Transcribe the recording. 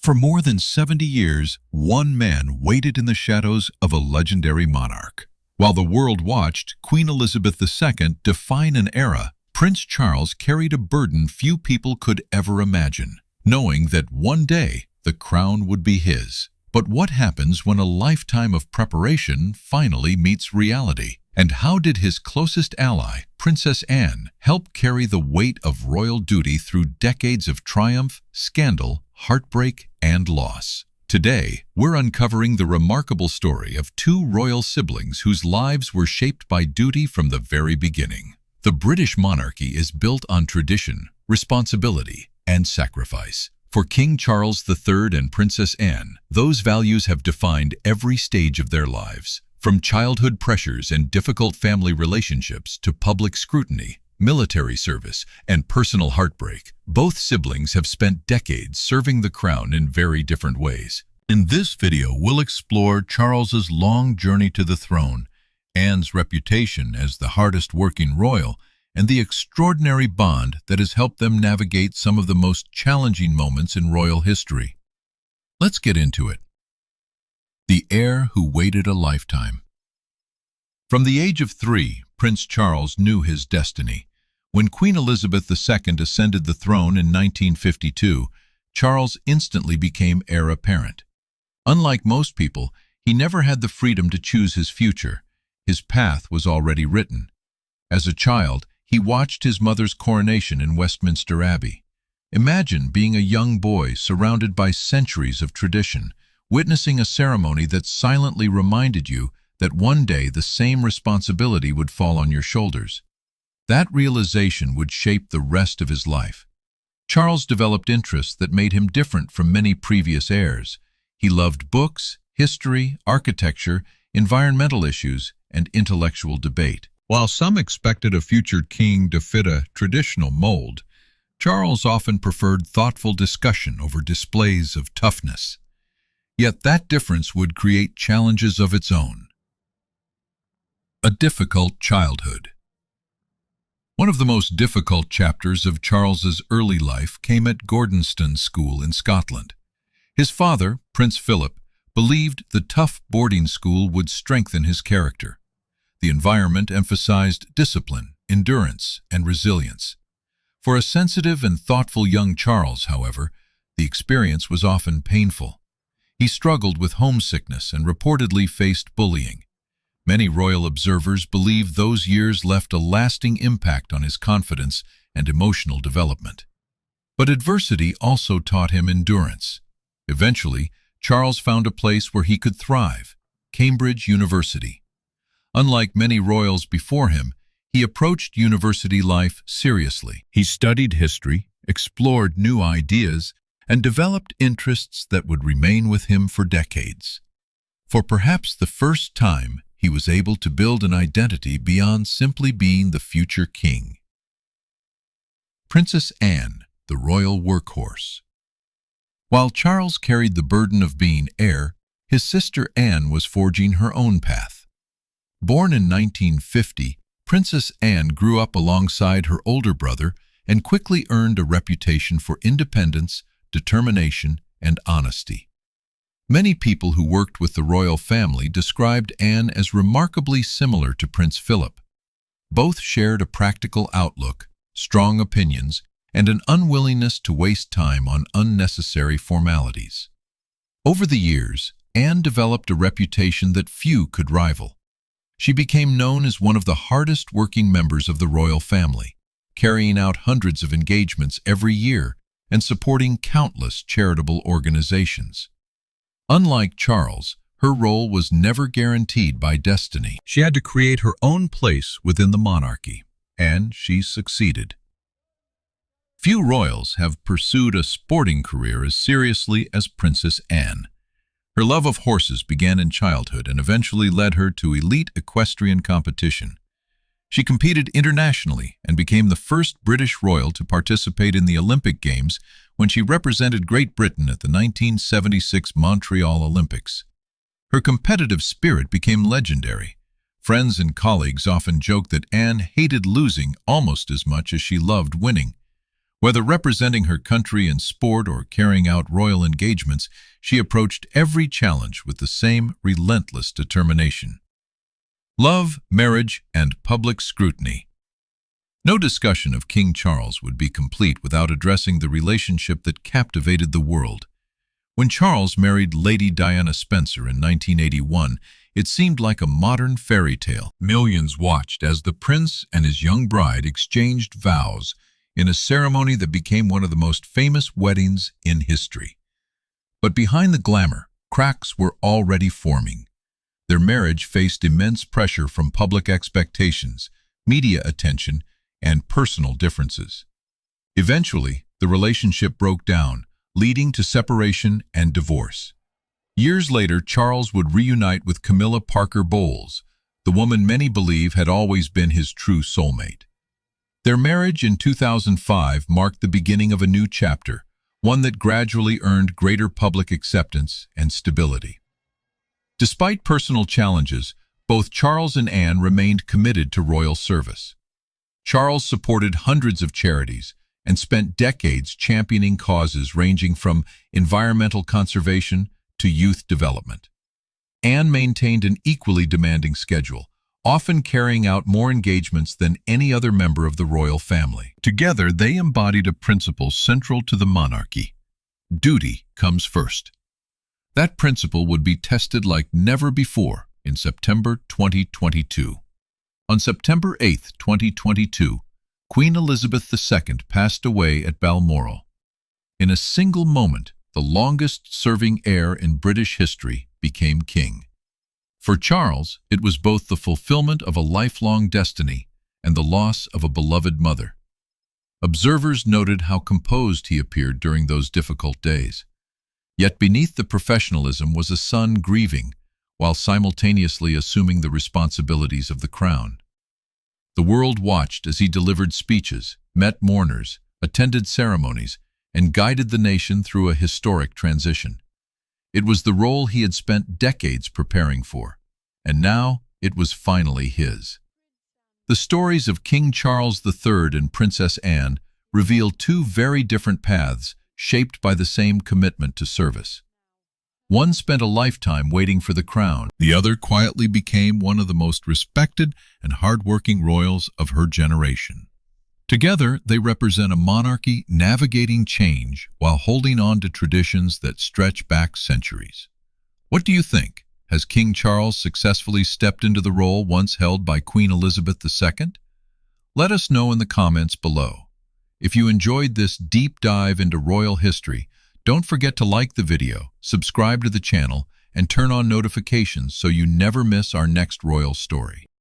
For more than 70 years, one man waited in the shadows of a legendary monarch. While the world watched Queen Elizabeth II define an era, Prince Charles carried a burden few people could ever imagine, knowing that one day the crown would be his. But what happens when a lifetime of preparation finally meets reality? And how did his closest ally, Princess Anne, help carry the weight of royal duty through decades of triumph, scandal, heartbreak, and loss? Today, we're uncovering the remarkable story of two royal siblings whose lives were shaped by duty from the very beginning. The British monarchy is built on tradition, responsibility, and sacrifice. For King Charles III and Princess Anne, those values have defined every stage of their lives. From childhood pressures and difficult family relationships to public scrutiny, military service, and personal heartbreak, both siblings have spent decades serving the crown in very different ways. In this video, we'll explore Charles's long journey to the throne, Anne's reputation as the hardest-working royal, and the extraordinary bond that has helped them navigate some of the most challenging moments in royal history. Let's get into it. The heir who waited a lifetime. From the age of 3, Prince Charles knew his destiny. When Queen Elizabeth II ascended the throne in 1952, Charles instantly became heir apparent. Unlike most people, he never had the freedom to choose his future. His path was already written. As a child, he watched his mother's coronation in Westminster Abbey. Imagine being a young boy surrounded by centuries of tradition, witnessing a ceremony that silently reminded you that one day the same responsibility would fall on your shoulders. That realization would shape the rest of his life. Charles developed interests that made him different from many previous heirs. He loved books, history, architecture, environmental issues, and intellectual debate. While some expected a future king to fit a traditional mold, Charles often preferred thoughtful discussion over displays of toughness. Yet that difference would create challenges of its own. A difficult childhood. One of the most difficult chapters of Charles's early life came at Gordonstoun School in Scotland. His father, Prince Philip, believed the tough boarding school would strengthen his character. The environment emphasized discipline, endurance, and resilience. For a sensitive and thoughtful young Charles, however, the experience was often painful. He struggled with homesickness and reportedly faced bullying. Many royal observers believe those years left a lasting impact on his confidence and emotional development. But adversity also taught him endurance. Eventually, Charles found a place where he could thrive: Cambridge University. Unlike many royals before him, he approached university life seriously. He studied history, explored new ideas, and developed interests that would remain with him for decades. For perhaps the first time, he was able to build an identity beyond simply being the future king. Princess Anne, the royal workhorse. While Charles carried the burden of being heir, his sister Anne was forging her own path. Born in 1950, Princess Anne grew up alongside her older brother and quickly earned a reputation for independence, determination, and honesty. Many people who worked with the royal family described Anne as remarkably similar to Prince Philip. Both shared a practical outlook, strong opinions, and an unwillingness to waste time on unnecessary formalities. Over the years, Anne developed a reputation that few could rival. She became known as one of the hardest-working members of the royal family, carrying out hundreds of engagements every year and supporting countless charitable organizations. Unlike Charles, her role was never guaranteed by destiny. She had to create her own place within the monarchy, and she succeeded. Few royals have pursued a sporting career as seriously as Princess Anne. Her love of horses began in childhood and eventually led her to elite equestrian competition. She competed internationally and became the first British royal to participate in the Olympic Games when she represented Great Britain at the 1976 Montreal Olympics. Her competitive spirit became legendary. Friends and colleagues often joked that Anne hated losing almost as much as she loved winning. Whether representing her country in sport or carrying out royal engagements, she approached every challenge with the same relentless determination. Love, marriage, and public scrutiny. No discussion of King Charles would be complete without addressing the relationship that captivated the world. When Charles married Lady Diana Spencer in 1981, it seemed like a modern fairy tale. Millions watched as the prince and his young bride exchanged vows in a ceremony that became one of the most famous weddings in history. But behind the glamour, cracks were already forming. Their marriage faced immense pressure from public expectations, media attention, and personal differences. Eventually, the relationship broke down, leading to separation and divorce. Years later, Charles would reunite with Camilla Parker Bowles, the woman many believe had always been his true soulmate. Their marriage in 2005 marked the beginning of a new chapter, one that gradually earned greater public acceptance and stability. Despite personal challenges, both Charles and Anne remained committed to royal service. Charles supported hundreds of charities and spent decades championing causes ranging from environmental conservation to youth development. Anne maintained an equally demanding schedule, often carrying out more engagements than any other member of the royal family. Together, they embodied a principle central to the monarchy: duty comes first. That principle would be tested like never before in September 2022. On September 8, 2022, Queen Elizabeth II passed away at Balmoral. In a single moment, the longest-serving heir in British history became king. For Charles, it was both the fulfillment of a lifelong destiny and the loss of a beloved mother. Observers noted how composed he appeared during those difficult days. Yet beneath the professionalism was a son grieving, while simultaneously assuming the responsibilities of the crown. The world watched as he delivered speeches, met mourners, attended ceremonies, and guided the nation through a historic transition. It was the role he had spent decades preparing for, and now it was finally his. The stories of King Charles III and Princess Anne reveal two very different paths shaped by the same commitment to service. One spent a lifetime waiting for the crown. The other quietly became one of the most respected and hard-working royals of her generation. Together, they represent a monarchy navigating change while holding on to traditions that stretch back centuries. What do you think? Has King Charles successfully stepped into the role once held by Queen Elizabeth II? Let us know in the comments below. If you enjoyed this deep dive into royal history, don't forget to like the video, subscribe to the channel, and turn on notifications so you never miss our next royal story.